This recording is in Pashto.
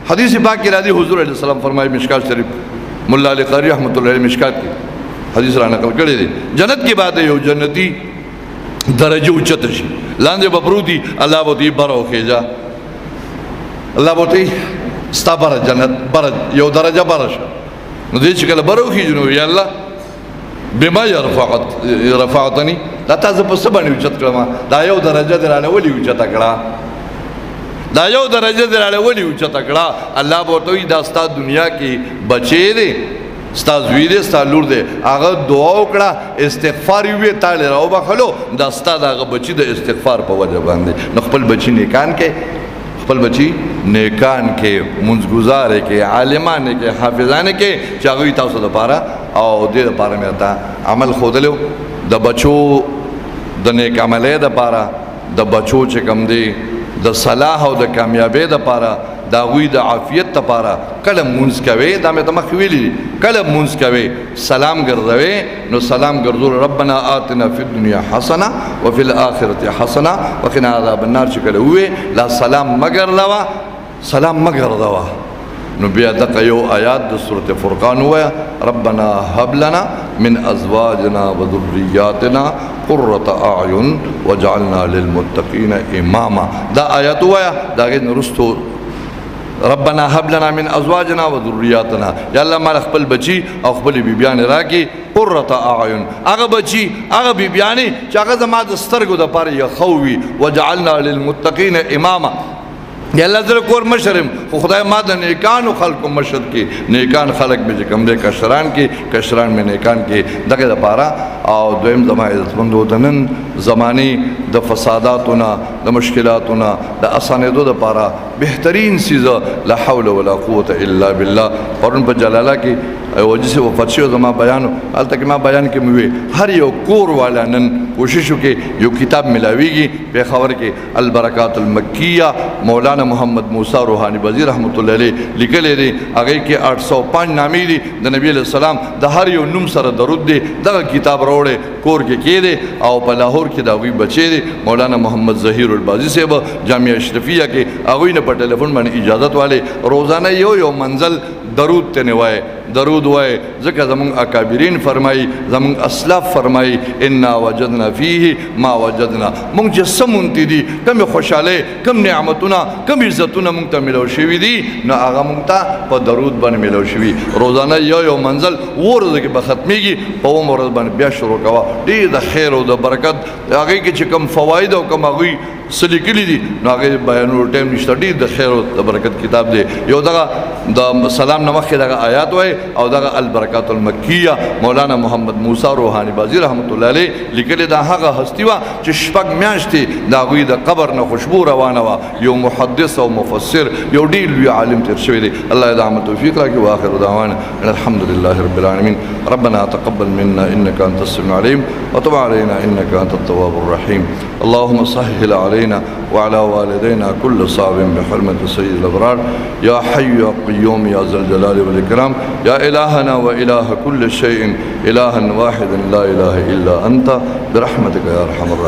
حدیث پاک کی راضی حضور علیہ السلام فرمائے مشکات شریف مولا علی قاری رحمۃ اللہ علیہ مشکات کی حدیث را نقل کړی دی. جنت کی بات ہے یو جنتی درجه اوچت شي لاندې بپروتی الله بوتی برو خېجا الله بوتی ستا بر جنت بر یو درجه برش نو دې چې کله برو خېجنو یا الله بما رفعتني دا تاسو په څه باندې اوچت کړم دا یو درجه درانه ولي اوچت کړه دا یو درجه درانه ولي اوچت کړه الله بوتی دا ستا دنیا کې بچي دي ستا زوی دی ستا لور دی هغه دعا وکړه استغفار یې وې تاله راو بخلو دا ستا د هغه بچي د استغفار په وجه باندې نو خپل بچي نیکان کې خپل بچي نیکان کې منځګزار کې عالمان کې حافظان کې چې هغه تاسو لپاره او دې لپاره مې تا عمل خودلو د بچو د نیک عملې لپاره د بچو چې کم دی د صلاح او د کامیابی لپاره دا غوی د عافیت لپاره کله مونږ کوي دا مې تمخ ویلي کله مونږ کوي سلام ګرځوي نو سلام ګرځول ربنا آتنا فی الدنیا حسنه وفي الاخره حسنه وقنا عذاب النار چې کله وې لا سلام مگر لوا سلام مگر لوا نو بیا دغه یو آیات د سورته فرقان ویا ربنا هب لنا من ازواجنا وذرياتنا قرة اعین وجعلنا للمتقین اماما دا آیات ویا دا غن رستو ربنا هب لنا من ازواجنا وذرياتنا یا الله مال خپل بچي او خپل بیبيان راکي قرة اعین هغه بچي هغه بیبيان چې هغه زما د سترګو د پاره یخوي وجعلنا للمتقین اماما یا الله زر کور مشرم خو خدای ما د نیکانو خلق مشر کې نیکان خلق به کوم دې کشران کې کشران مې نیکان کې دغه لپاره او دویم زما عزت مند وتنن زماني د فساداتونه د مشکلاتونه د اسانېدو لپاره بهترین سیزه لا حول ولا قوه الا بالله پرون په جلاله کې او جسه وفات شو زما بیان حال تک ما بیان کې موي هر یو کور والا نن کوشش وکي یو کتاب ملاويږي په خبر کې البرکات المکیه مولانا محمد موسی روحانی وزیر رحمت الله علیه لیکل دي هغه کې 805 نامې دي د نبی له سلام د هر یو نوم سره درود دي دغه کتاب راوړې کور کې کېده او په لاهور کې دا وی بچي دي مولانا محمد ظهیر البازی صاحب جامعہ اشرفیہ کې هغه نه په ټلیفون باندې اجازت والے روزانه یو منزل درود ته نوای درود وای ځکه زمون اکابرین فرمای زمون اسلاف فرمای ان وجدنا فيه ما وجدنا مونږ چې سمونتی دي کوم خوشاله کوم نعمتونه کوم عزتونه مونږ ته ملو شوی دي نو هغه مونږ ته په درود باندې ملو شوی روزانه یو منزل ورځ کې به ختميږي په عمر باندې بیا شروع کوا ډیر د خیر او د برکت هغه کې چې کوم فواید او کوم هغه سلیکلی دي نو هغه بیانولو ټایم نشته ډیر د خیر او د برکت کتاب دی یو دغه د سلام نمخ دغه آیات وای او دغه البرکات المکیه مولانا محمد موسی روحانی وزیر رحمت الله علیه لیکل دا هغه هستی وا چې شپږ میاشتې دا غوی د قبر نه خوشبو روانه وا یو محدث او مفسر یو ډیر لوی عالم تر شوی دی الله دې توفیق راکړي واخر دعوانا الحمد لله رب العالمین ربنا تقبل منا انك انت السميع العليم وتب علينا انك انت التواب الرحيم اللهم سهل علينا وعلى والدينا كل صعب بحرمة سيد الأبرار يا حي يا قيوم يا ذا الجلال والإكرام يا إلهنا وإله كل شيء إلها واحدا لا إله إلا أنت برحمتك يا أرحم الراحمين.